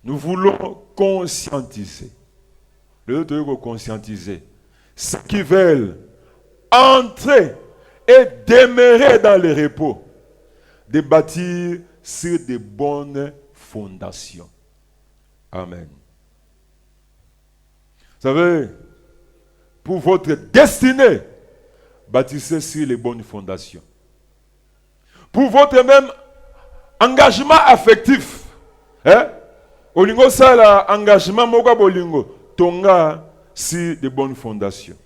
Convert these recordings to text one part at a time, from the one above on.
Nous voulons conscientiser. Le Dieu conscientiser. Ceux qui veulent entrer et demeurer dans le repos, de bâtir sur de bonnes fondations. Amen. Vous savez, pour votre destinée, bâtissez sur les bonnes fondations. Pour votre même engagement affectif, Olingo sala engagement moka bolingo tonga sur de bonnes fondations.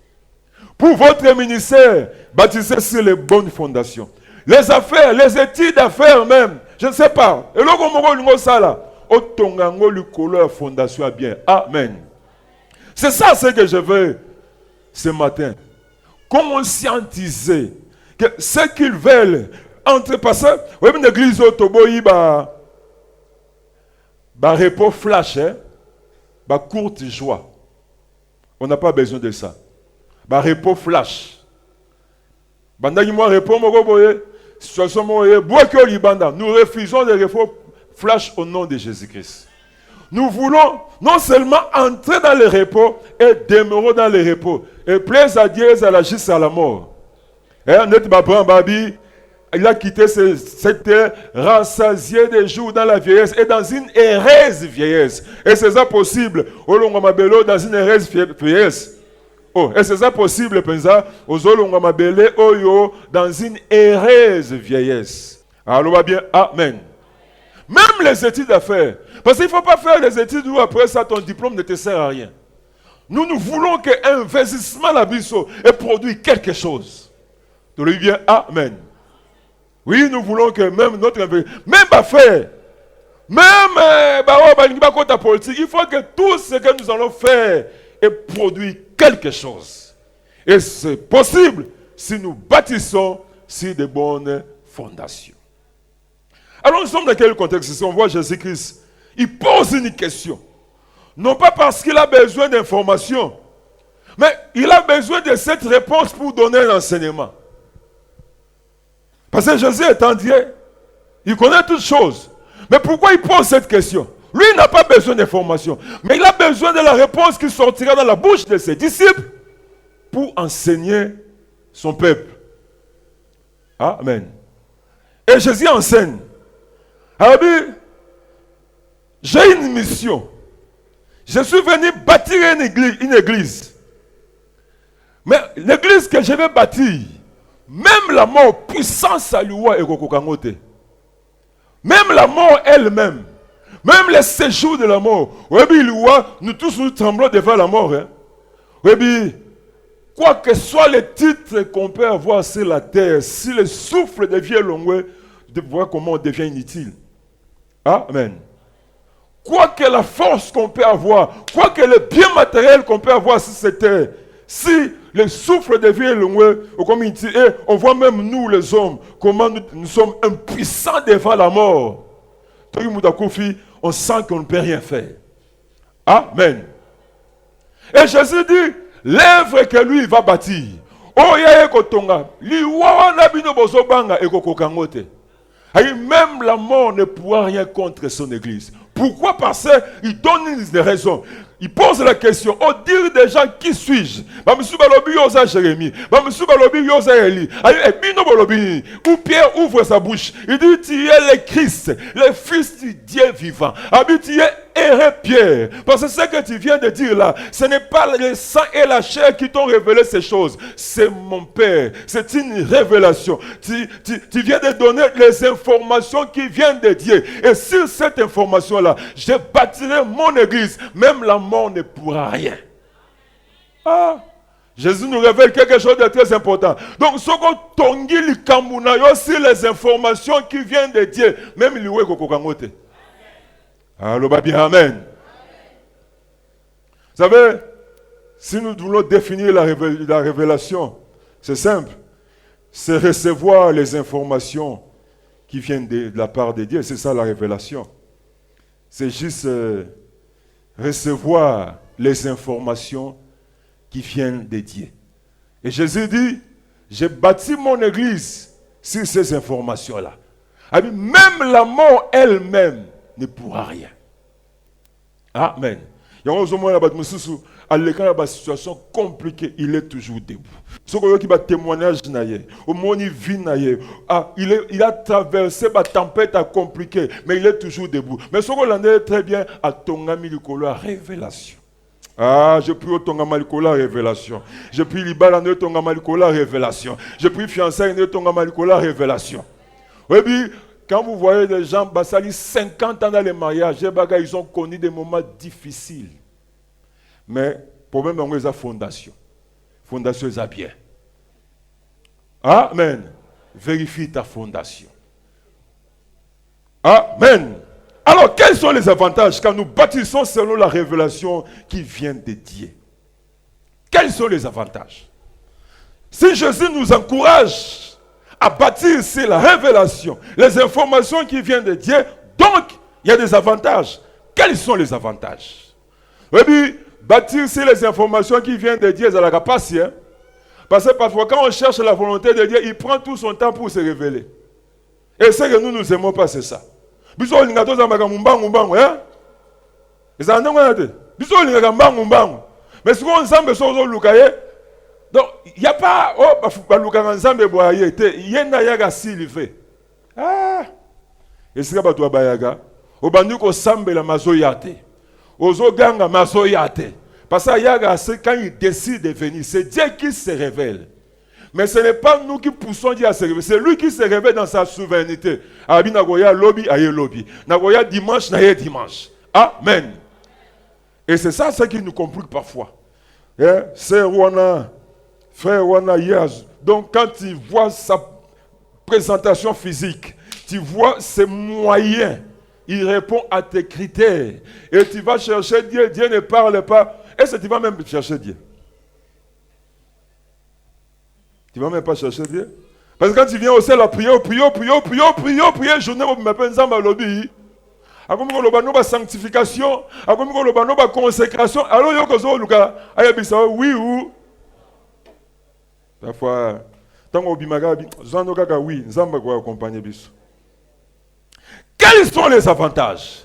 Pour votre ministère, bâtissez sur les bonnes fondations. Les affaires, les études d'affaires même, je ne sais pas. Et logo moko olingo sala o tonga ngo likolo fondation a bien. Amen. C'est ça ce que je veux ce matin. Conscientiser que ce qu'ils veulent entre passer, oui, une église au Toboyi repos flash, courte joie. On n'a pas besoin de ça. Repos flash. Nous refusons les repos flash au nom de Jésus-Christ. Nous voulons non seulement entrer dans le repos et demeurer dans le repos. Et plaise à Dieu à la justice à la mort. Il a quitté cette terre rassasié des jours dans la vieillesse et dans une heureuse vieillesse. Et c'est ça possible. Dans une heureuse vieillesse. Oh, et c'est ça possible, pensa. Dans une heureuse vieillesse. Alors, va bien, amen. Même les études à faire. Parce qu'il ne faut pas faire les études où après ça, ton diplôme ne te sert à rien. Nous voulons qu'un investissement à la biso ait produit quelque chose. Tu le dis bien, amen. Oui, nous voulons que même notre... Même affaire, même politique, il faut que tout ce que nous allons faire ait produit quelque chose. Et c'est possible si nous bâtissons sur de bonnes fondations. Alors nous sommes dans quel contexte ici? On voit Jésus-Christ. Il pose une question. Non pas parce qu'il a besoin d'informations, mais il a besoin de cette réponse pour donner l'enseignement. Parce que Jésus étant Dieu, il connaît toutes choses. Mais pourquoi il pose cette question? Lui, il n'a pas besoin d'informations, mais il a besoin de la réponse qui sortira dans la bouche de ses disciples pour enseigner son peuple. Amen. Et Jésus enseigne. Alors, j'ai une mission. Je suis venu bâtir une église. Mais l'église que je vais bâtir, même la mort, puissance à lui et kokokangote. Même la mort elle-même, même les séjours de la mort. Nous tous nous tremblons devant la mort. Quoi que soient les titres qu'on peut avoir sur la terre, si le souffle devient long, de voir comment on devient inutile. Amen. Quoi que la force qu'on peut avoir, quoi que le bien matériel qu'on peut avoir sur cette terre, si le souffle devient long, on voit même nous les hommes, comment nous sommes impuissants devant la mort. On sent qu'on ne peut rien faire. Amen. Et Jésus dit, l'œuvre que lui va bâtir, même la mort ne pourra rien contre son église. Pourquoi? Parce qu'il donne des raisons. Il pose la question, au dire des gens, qui suis-je? Jérémie, où Pierre ouvre sa bouche, il dit, tu es le Christ, le Fils du Dieu vivant. Tu es erré Pierre, parce que ce que tu viens de dire là, ce n'est pas le sang et la chair qui t'ont révélé ces choses, c'est mon Père, c'est une révélation. Tu viens de donner les informations qui viennent de Dieu, et sur cette information-là, je bâtirai mon église, même la mort ne pourra rien. Jésus nous révèle quelque chose de très important. Donc, ce qu'on tongi li kamuna, il y a aussi les informations qui viennent de Dieu, même l'oué kokokangote. Alors, bien, amen. Vous savez, si nous voulons définir la révélation, c'est simple. C'est recevoir les informations qui viennent de la part de Dieu. C'est ça la révélation. C'est juste recevoir les informations qui viennent de Dieu. Et Jésus dit, j'ai bâti mon église sur ces informations-là. Même la mort elle-même ne pourra rien. Amen. Il y a une situation compliquée, il est toujours debout. Ce qui va témoignage, il a traversé la tempête compliquée, mais il est toujours debout. Mais ce qu'on est très bien, à Tongami Likola, révélation. Je prie au Tongama Likola, révélation. Je prie Libala, Tongama Likola, révélation. Je prie fiançailles, Tongama Likola, révélation. Oui, quand vous voyez des gens, Bassali, 50 ans dans les mariages, ils ont connu des moments difficiles. Mais, le problème, c'est la fondation. Fondation, c'est bien. Amen. Vérifie ta fondation. Amen. Alors, quels sont les avantages quand nous bâtissons selon la révélation qui vient de Dieu? Quels sont les avantages? Si Jésus nous encourage à bâtir sur la révélation, les informations qui viennent de Dieu, donc il y a des avantages. Quels sont les avantages? Oui, puis, bâtir sur les informations qui viennent de Dieu, ça n'a pas si, hein? Parce que parfois, quand on cherche la volonté de Dieu, il prend tout son temps pour se révéler. Et ce que nous n'aimons pas, c'est ça. Biso lingato za makamumbangu mbangu, hein? Ils en ont un peu. Biso lingato mbangu mbangu. Mais ce qu'on ensemble so lukaye, donc il y a pas luka ensemble boye te, yenda yaga silife. Et c'est pas toi bayaga. Obandu ko sambela mazoyate. Ozo ganga mazoyate. Parce que yaga c'est quand il décide de venir, c'est Dieu qui se révèle. Mais ce n'est pas nous qui poussons Dieu à se révéler. C'est lui qui se révèle dans sa souveraineté. Abi nagoya lobby, aye lobby. Nagoya dimanche, naye dimanche. Amen. Et c'est ça ce qui nous complique parfois. Sœur Wana, frère Wana, yes. Donc quand il voit sa présentation physique. Tu vois ses moyens. Il répond à tes critères. Et tu vas chercher Dieu. Dieu ne parle pas. Est-ce que tu vas même chercher Dieu? Tu ne vas même pas chercher Dieu? Parce que quand tu viens au ciel, prier, journée, on m'appelle Zamba Lobby. Comme on a sanctification, comme on a consécration. Alors, il y a oui ou. Parfois, tant qu'on a oui, Zamba va accompagner. Quels sont les avantages?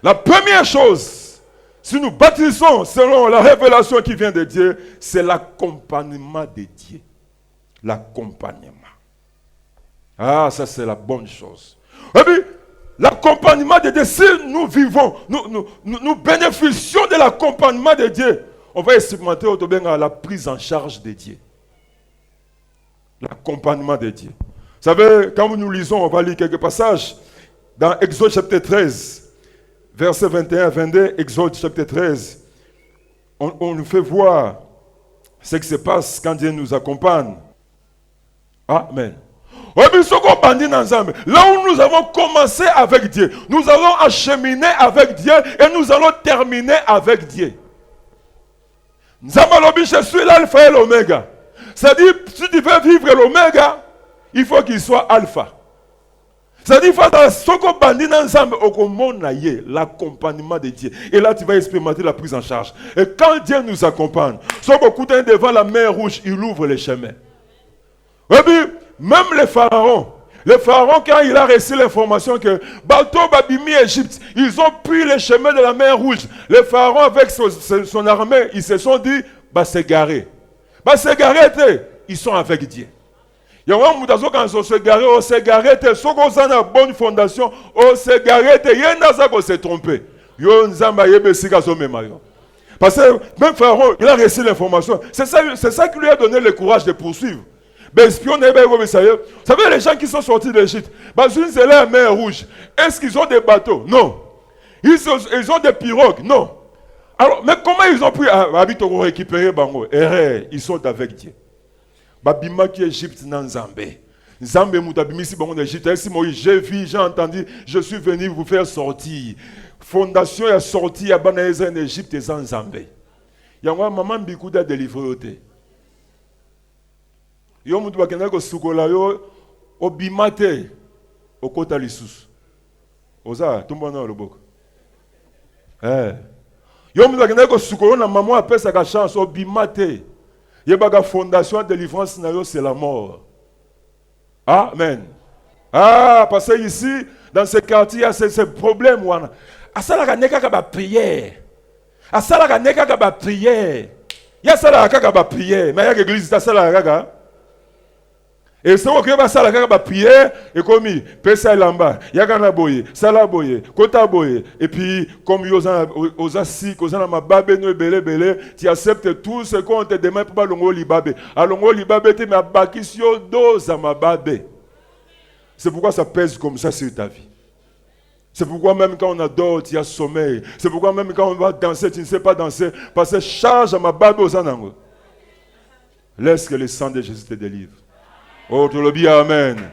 La première chose, si nous bâtissons selon la révélation qui vient de Dieu, c'est l'accompagnement de Dieu. L'accompagnement. Ah, ça c'est la bonne chose. Et puis, l'accompagnement de Dieu, si nous vivons, nous bénéficions de l'accompagnement de Dieu, on va expérimenter la prise en charge de Dieu. L'accompagnement de Dieu. Vous savez, quand nous lisons, on va lire quelques passages. Dans Exode chapitre 13, versets 21-22, Exode chapitre 13, on nous fait voir ce qui se passe quand Dieu nous accompagne. Amen. Là où nous avons commencé avec Dieu, nous allons acheminer avec Dieu et nous allons terminer avec Dieu. Je suis l'alpha et l'oméga. C'est-à-dire, si tu veux vivre l'oméga, il faut qu'il soit alpha. C'est-à-dire, il faut l'accompagnement de Dieu. Et là, tu vas expérimenter la prise en charge. Et quand Dieu nous accompagne, si on est devant la mer rouge, il ouvre les chemins. Et puis, même les pharaons, quand il a reçu l'information que bateau Babimi Égypte, ils ont pris les chemins de la mer rouge. Les pharaons, avec son armée, ils se sont dit, s'égarer. Ils sont avec Dieu. Il y a un moment où on s'est garé, si on a une bonne fondation, on s'est garé, il y a un qui s'est trompé. Parce que même Pharaon, il a reçu l'information. C'est ça qui lui a donné le courage de poursuivre. Vous savez, les gens qui sont sortis d'Égypte, c'est la mer rouge. Est-ce qu'ils ont des bateaux? Non. Ils ont des pirogues? Non. Alors, mais comment ils ont pu récupérer Bango? Ils sont avec Dieu. Babimaki Égypte nan Zambé. Zambé moutabimisi bango d'Égypte. J'ai vu, j'ai entendu, je suis venu vous faire sortir. Fondation est sortie à Banaïsa en Égypte et en Zambé. Yangwa maman bikouda délivré. Yo moutou bakena ko sukola yo obimate okota lisusu. Oza tumbona loboko. Yo moutou bakena ko sukola na maman apesa ka chance obimate. La fondation de délivrance, c'est la mort. Amen. Parce que ici, dans ce quartier, il y a ce problème. À ça, il y a une prière. À ça, il y a une prière. Il y a ça, il y a une prière. Mais il y a une église, ça, il y a et c'est ok, ça la prière et comme pesa lamba yakana boye sala boye kota boye et puis comme osasi kozana mababe no belé tu acceptes tout ce qu'on te demande pour longo libabe alongo libabe te ma bakisio doza mababe. C'est pourquoi ça pèse comme ça sur ta vie. C'est pourquoi même quand on adore, tu as sommeil. C'est pourquoi même quand on va danser, tu ne sais pas danser parce que charge à mababe aux anango. Laisse que le sang de Jésus te délivre. Oh, tu le dis, amen.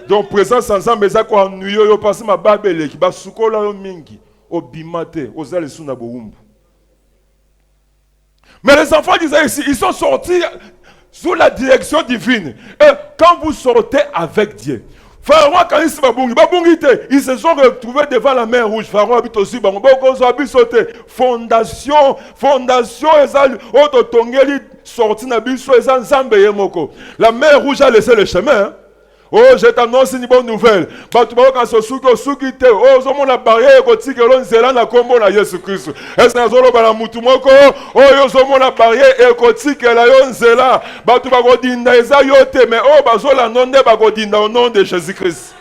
Donc, présence ensemble, mais ça quoi ennuyé, yo passe ma babele qui va soukola yo mingi, au bimate, aux ailes sous naboumbu. Mais les enfants d'Israël ici, ils sont sortis sous la direction divine. Et quand vous sortez avec Dieu, Pharaon, quand ils se sont retrouvés devant la mer rouge. Pharaon habite aussi. Fondation, sorti la mer rouge a laissé le chemin. Oh, je t'annonce une bonne nouvelle. Quand la barrière na kombo na Yesu Christ. Est-ce que la mutumoko? Oh, la barrière écotique la yonzela. Batu bagodinda eza yote mais oh bazola nonde bagodinda au nom de Jésus Christ.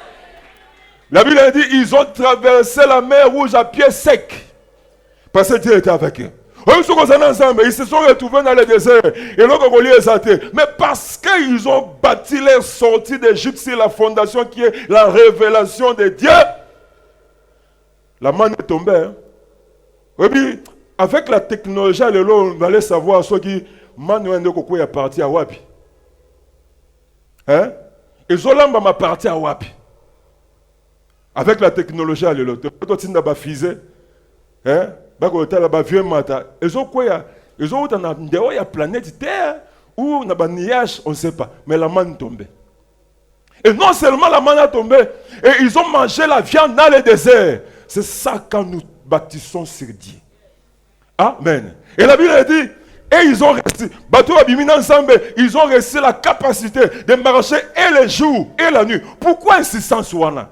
La Bible dit ils ont traversé la mer rouge à pied sec. Parce que Dieu était avec eux. Ils se sont retrouvés dans le désert. Mais parce qu'ils ont bâti leur sortie d'Égypte sur la fondation qui est la révélation de Dieu, la manne est tombée. Hein? Et puis, avec la technologie, on allait savoir ce qui manne est parti à Wapi. Hein? ezolamba ma partie à wapi. Avec la technologie à l'élote. Toi tu n'as pas fusée. Hein? Bako tala ba vieux mata. Ezokoya, ezota na ndeo ya planète Terre ou na ba nuage, on ne sait pas, mais la manne tombée. Et non seulement la manne a tombé, et ils ont mangé la viande dans le désert. C'est ça quand nous bâtissons sur Dieu. Amen. Et la Bible dit, et ils ont resté, ils ont resté la capacité de marcher et le jour et la nuit. Pourquoi insistance wana?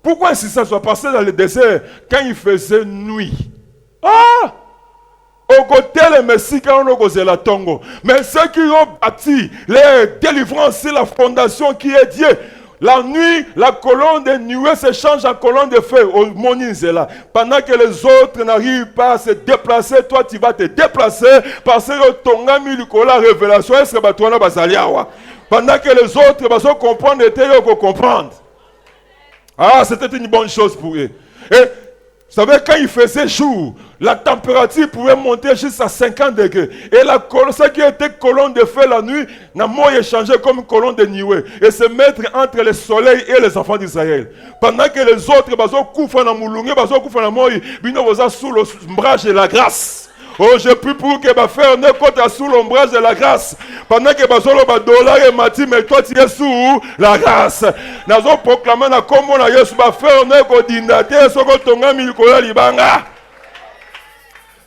Pourquoi insistance wana? Parce que dans le désert, quand il faisait nuit, au côté les messieurs quand on a la tongo. Mais ceux qui ont bâti les délivrances, c'est la fondation qui est Dieu. La nuit, la colonne de nuée se change en colonne de feu au Moninzela. Pendant que les autres n'arrivent pas à se déplacer, toi tu vas te déplacer parce que ton ami la révélation est ce que tu as. Pendant que les autres vont comprendre et tu comprendre. C'était une bonne chose pour eux. Et vous savez, quand il faisait jour, la température pouvait monter jusqu'à 50 degrés. Et la colonne, ce qui était colonne de feu la nuit, n'a moins échangé comme colonne de nuée. Et se mettre entre le soleil et les enfants d'Israël. Pendant que les autres, sous l'ombrage de la grâce. Oh, je prie pour que ma frère ne compte sous l'ombrage de la grâce. Pendant que Basolo Badola et Mati, mais toi tu es sous la grâce. Nous avons proclamé na kombo na Yesu ba frère ne ko dindate soko tonga milikola libanga.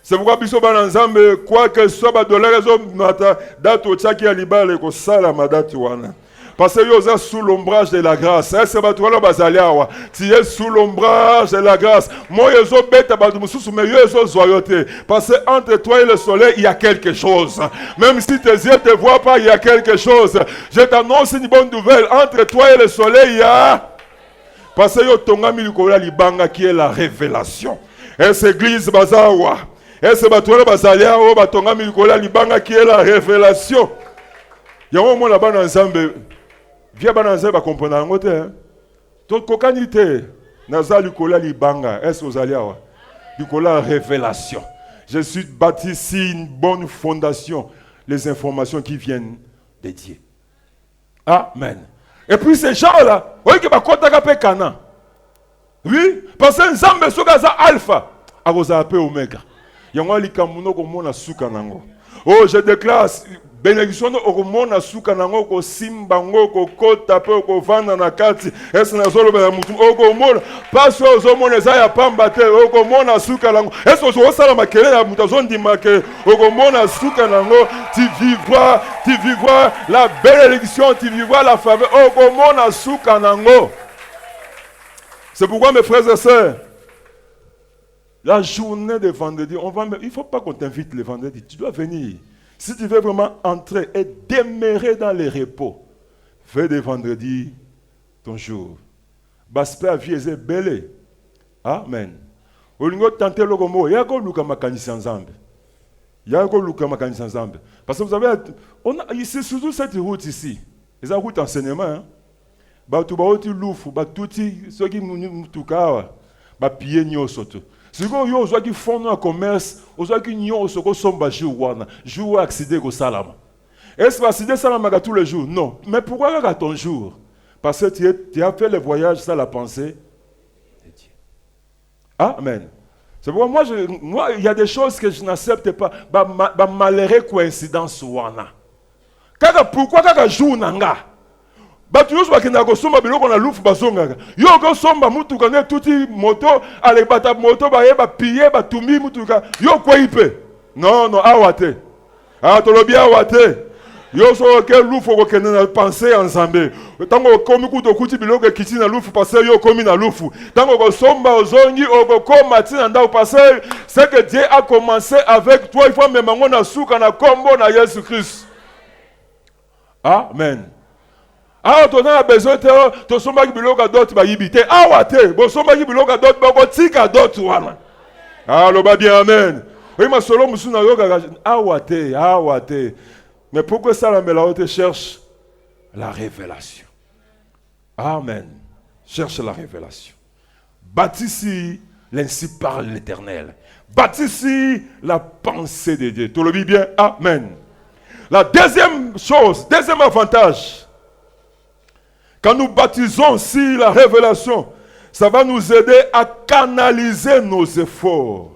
C'est pourquoi biso ba nzambe quoi que soit Badola rezo mata dato tchaki ya libale ko sala madatu wana. Parce que vous êtes sous l'ombrage de la grâce. Tu es sous l'ombrage de la grâce. Moi, je suis bête, mais je suis joyeux. Parce que entre toi et le soleil, il y a quelque chose. Même si tes yeux ne te voient pas, il y a quelque chose. Je t'annonce une bonne nouvelle. Entre toi et le soleil, il y a... Parce que Tongami Lukola Libanga qui est la révélation. Et c'est l'église Bazawa. Et c'est Batola Bazalia, Tongami Lukola Libanga qui est la révélation. Il y a un moment là-bas dans l'ensemble. Via bananze ba comprendre en côté hein. To kokanité naza likola libanga est aux aliawa. Likola révélation. Je suis bâti ici une bonne fondation, les informations qui viennent de Dieu. Amen. Et puis ces gens-là, oui que ba kotaka pe kana. Oui, parce que nzambe sokaza alpha, akoza pe omega. Yango likamuno ko mona suka nango. Oh, je déclare bénédiction au monde suka nango ko simba ngo ko kota pe ko vanda na kati ese na zolo ba mutu ko mona parce que zo mona za ya pamba te ko mona suka nango ese zo sala makele ya mutu zo ndima ke ko mona suka nango tu vivras la bénédiction, tu vivras la faveur ko mona suka nango. C'est pourquoi mes frères et sœurs, la journée de vendredi, il ne faut pas qu'on t'invite le vendredi, tu dois venir. Si tu veux vraiment entrer et demeurer dans les repos, fais de vendredi ton jour. Baspe à vie est belle. Amen. Olingo tenter le gomo, yako luka makanisi ensemble. Yako luka makanisi ensemble. Parce que vous savez, c'est surtout cette route ici. C'est la route enseignement. Hein? Ba tu ba oti lufu, ba tuti ceux qui mutuka, ba pied nyosoto. Si vous avez qui font un commerce, vous avez qui ont ce que somba jouer jouer accéder au salam. Est-ce que accéder salam tous les jours? Non. Mais pourquoi à ton jour? Parce que tu as fait le voyage sans la pensée de Dieu. Amen. C'est pourquoi moi il y a des choses que je n'accepte pas. Malheureux coïncidence wana. Pourquoi kaka jour nanga? Batu bakenda ko somba biloko na lufu bazongaka yo ko somba mutuka ne tuti moto ale bata moto ba yeba piller batumi mutuka yo ko ipe non awate tolobi awate yo so ke lufu ko kenda na penser ensemble tango komi kuto kuti biloko kiti na lufu passer yo komi na lufu tango ko somba ozongi ko koma tina ndao passer c'est que Dieu a commencé avec toi il faut même ngona suka na kombo na Jésus Christ. Amen. Tu as besoin de somba qui biloka d'autres ba yibité. Wate, bo somba qui biloka d'autres ba kotika d'autres wana. Loba bien amen. Oui ma solo musuna yoga wate. Mais pourquoi ça la melaote cherche la révélation. Amen. Cherche la révélation. Bâtis l'ainsi parle l'Éternel. Bâtis la pensée de Dieu. Tu le vis bien? Amen. La deuxième chose, deuxième avantage, Quand nous baptisons aussi la révélation, ça va nous aider à canaliser nos efforts.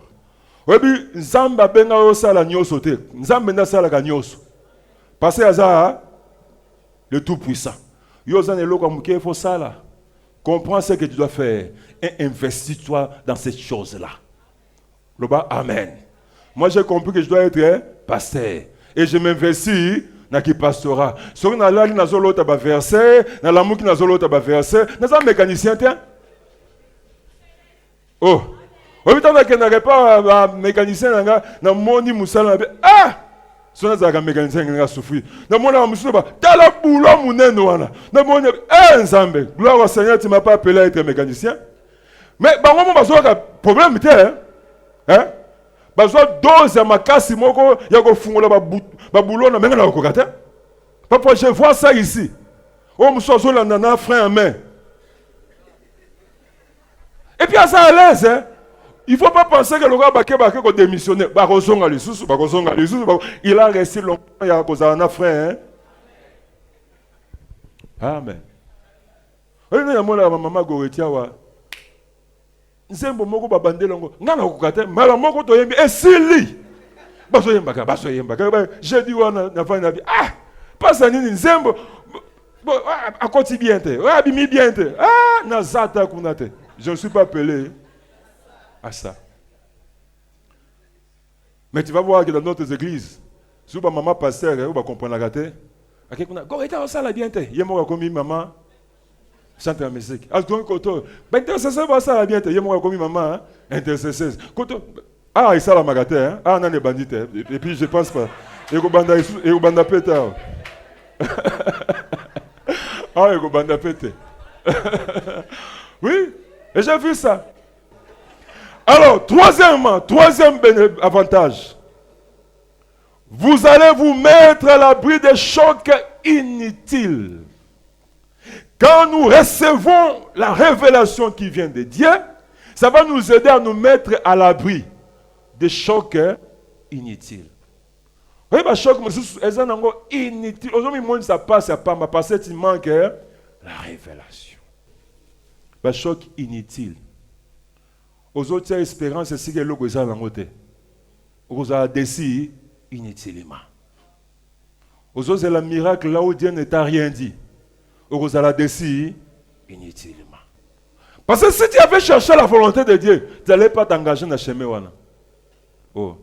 Oui, Nzamba benga osala nyoso te. Nzamba na sala ka nyoso. Parce que le Tout-Puissant. Yozane loko muke fo sala. Comprends ce que tu dois faire et investis-toi dans cette chose-là. Loba, amen. Moi, j'ai compris que je dois être pasteur. Et je m'investis dans qui pastorat. Si on a l'âge, dans l'autre verset, dans l'amour qui dans l'autre verset, dans un mécanicien, tiens. Oh. Au bout d'un temps, pas un mécanicien, dans mon moussala, ah! Si on a un mécanicien qui a souffert. Dans mon âme, je suis t'as la boulot, mon nez, dans mon âme, eh, Nzambe, gloire au Seigneur, tu ne m'as pas appelé à être mécanicien. Mais, bah, moi, je suis un problème, hein? Parce que dose à ma casse, il y a un fou là, boulot, mais là, papa, je vois ça ici. Oh, je suis un frère en main. Et puis, à ça à l'aise, hein? Il ne faut pas penser que le gars va démissionner. Il a resté longtemps, il a causé un frère. Amen. Il y a un maman qui nzembo moko babande longo ngana kokata mala moko toyembi esili baso yembaka j'ai dit wana na fana bi ah pasa nini nzembo akoti bien te abimi bien te ah na zata kunate je ne suis pas appelé à ça. Mais tu vas voir que dans notre église si ba maman pasteur ou ba comprendre la gâté akekuna go eta osala bien te yemo komi maman chante la musique. Alors, quand intercesseur va ça bien, il y a moi comme maman, intercesseur. Ah, il ça la magate, hein? Ah, non les bandits. Et puis je pense pas. Et au banda pété. Ah, et au banda pété. Oui, et j'ai vu ça. Alors, troisième avantage. Vous allez vous mettre à l'abri des chocs inutiles. Quand nous recevons la révélation qui vient de Dieu, ça va nous aider à nous mettre à l'abri des chocs inutiles. Oui, les chocs inutiles. Aujourd'hui, ça passe à pas, parce qu'il manque la révélation. Les chocs inutiles. Aux autres, espérance, c'est que l'autre est dans côté. Aux autres, décidé inutilement. Aux autres, c'est le miracle là où Dieu ne t'a rien dit. Vous allez décider inutilement. Parce que si tu avais cherché la volonté de Dieu, tu n'allais pas t'engager dans le chemin. Oh,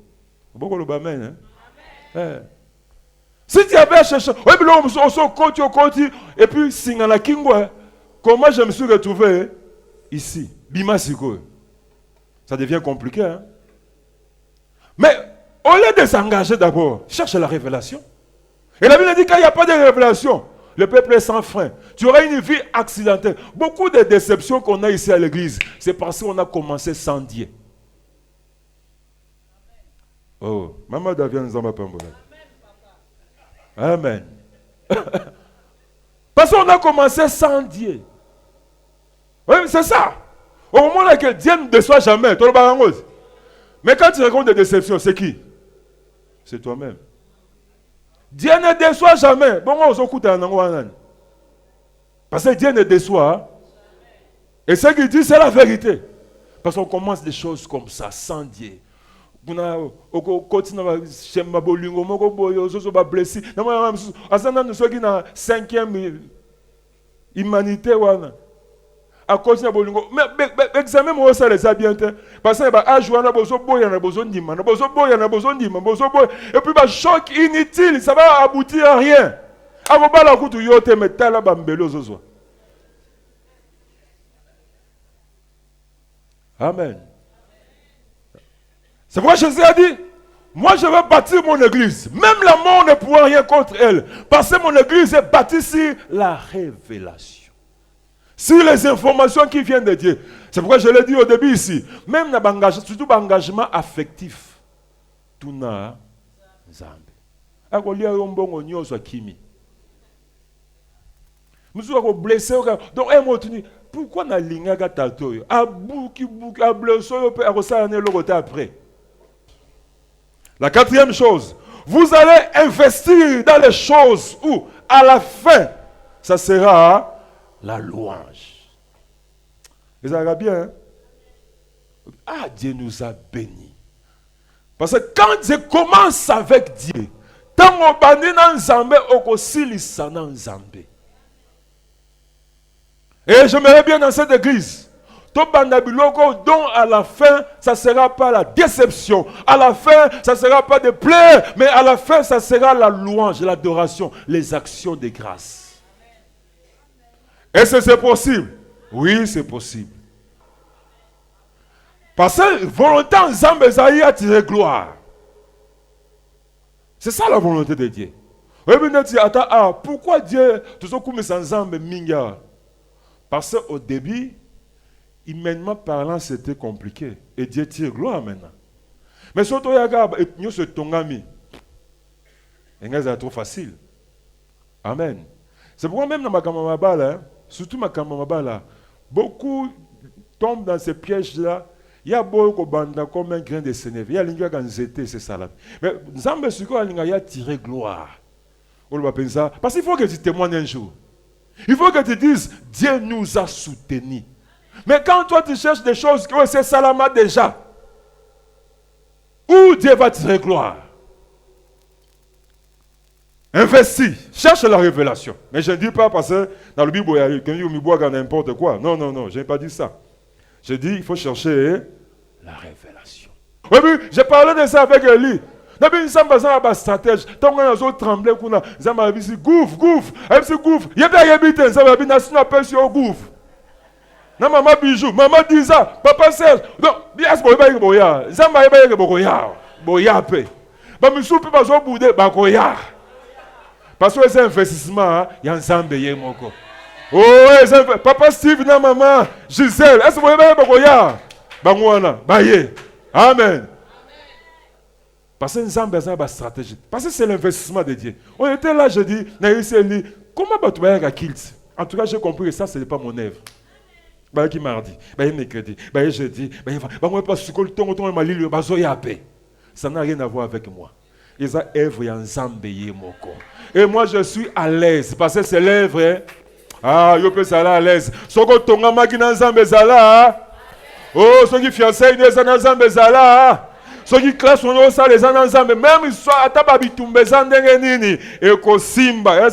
beaucoup le amen. Hein? Si tu avais cherché, et puis Singana Kingwa, comment je me suis retrouvé ici, Bima Siko. Ça devient compliqué. Hein? Mais au lieu de s'engager d'abord, cherche la révélation. Et la Bible dit qu'il n'y a pas de révélation. Le peuple est sans frein. Tu auras une vie accidentelle. Beaucoup de déceptions qu'on a ici à l'église, c'est parce qu'on a commencé sans Dieu. Oh, Maman Davia nous en va pas un Amen. Parce qu'on a commencé sans Dieu. Oui, c'est ça. Au moment où Dieu ne déçoit jamais. Mais quand tu rencontres des déceptions, c'est qui? C'est toi-même. Dieu ne déçoit jamais. Parce que Dieu ne déçoit. Et ce qu'il dit, c'est la vérité. Parce qu'on commence des choses comme ça, sans Dieu. Cinquième humanité. À cause de bolingo, mais examen moi ça les a bien fait parce que bah jouer na bozo boya na bozo ndima na bozo boya na bozo ndima bozo boya et puis bah choc inutile ça va aboutir à rien. Avo bala kutu yote metala bambelo zozo. Amen. C'est pourquoi Jésus a dit, moi je vais bâtir mon église. Même la mort ne pourra rien contre elle parce que mon église est bâtie sur la révélation. Sur les informations qui viennent de Dieu. C'est pourquoi je l'ai dit au début ici. Même surtout l'engagement affectif. Tout n'a Zambi. Akolia yombongo nyoso kimi. Musu ako blessé donc un mot tenu. Pourquoi na linga ga tato yo? Abuki blessé yo pe akosala ne lokote après. La quatrième chose, vous allez investir dans les choses où à la fin ça sera la louange. Vous avez bien, hein? Ah, Dieu nous a bénis. Parce que quand Dieu commence avec Dieu, tant on bani nan Nzambe, okosilisa nan Nzambe. Et j'aimerais bien dans cette église, donc à la fin, ça ne sera pas la déception. À la fin, ça ne sera pas de pleurs, mais à la fin, ça sera la louange, l'adoration, les actions de grâce. Est-ce que c'est possible? Oui, c'est possible. Parce que volonté en Zambé a tiré gloire. C'est ça la volonté de Dieu. Pourquoi Dieu, tout ce qu'on sans Zambé minga? Parce qu'au début, humainement parlant, c'était compliqué. Et Dieu tire gloire maintenant. Mais surtout, nous sommes tongami. Et c'est trop facile. Amen. C'est pourquoi même dans ma camarade, surtout ma camarade, beaucoup tombent dans ces pièges-là. Il y a beaucoup de bandes comme un grain de sénévé. Il y a l'ingénieur qui a c'est ça là. Mais Zambé Suko a tiré gloire. Parce qu'il faut que tu témoignes un jour. Il faut que tu dises, Dieu nous a soutenus. Mais quand toi tu cherches des choses, c'est Salama déjà. Où Dieu va tirer gloire. Investis, cherche la révélation. Mais je ne dis pas parce que dans le Bible, il y a n'importe quoi. Non, non, non, je n'ai pas dit ça. Je dis, il faut chercher la révélation. Oui, oui, j'ai parlé de ça avec Eli. Nabi nsamba za ba stratège tonga na zo trembler kuna nzamba bisi gouffre yeba yebite nzamba bi na sina pesi au gouffre na mama bijou mama diza papa Serge donc bias boyeba yeke boya nzamba yeba yeke boya pe ba misupe ba zo bude ba koya parce que c'est investissement ya nzambe ye moko oh papa Steve na mama Gisèle est-ce boyeba yeke boya ba ngwana ba ye amen. Parce que nous avons besoin de stratégie. Parce que c'est l'investissement de Dieu. On était là, je dis, comment tu vas faire kilt? En tout cas, j'ai compris que ça, ce n'est pas mon œuvre. Qui mardi, mercredi, jeudi, ça n'a rien à voir avec moi. Et ça, œuvre et moi, je suis à l'aise. Parce que c'est l'œuvre. Ah, je peux aller à l'aise. Ce que tu as oh, ceux qui fiancés, ils sont ceux qui classent on ça les ensemble même soit atababi tumbeza ndenge nini ekosimba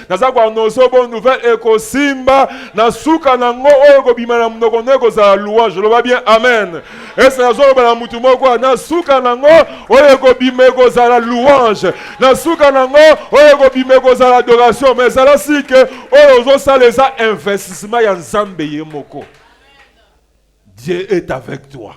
naza kwa noso bonne nouvelle ekosimba na suka na ngo oyo kobima na mnoko neko za louange lo va bien amen et ça zo ba mutu moko na suka na ngo oyo kobima ko za la louange na suka na ngo oyo kobima ko za l'adoration mais ça là si que oyo zo ça les investissement ya nzambe ye moko. Dieu est avec toi.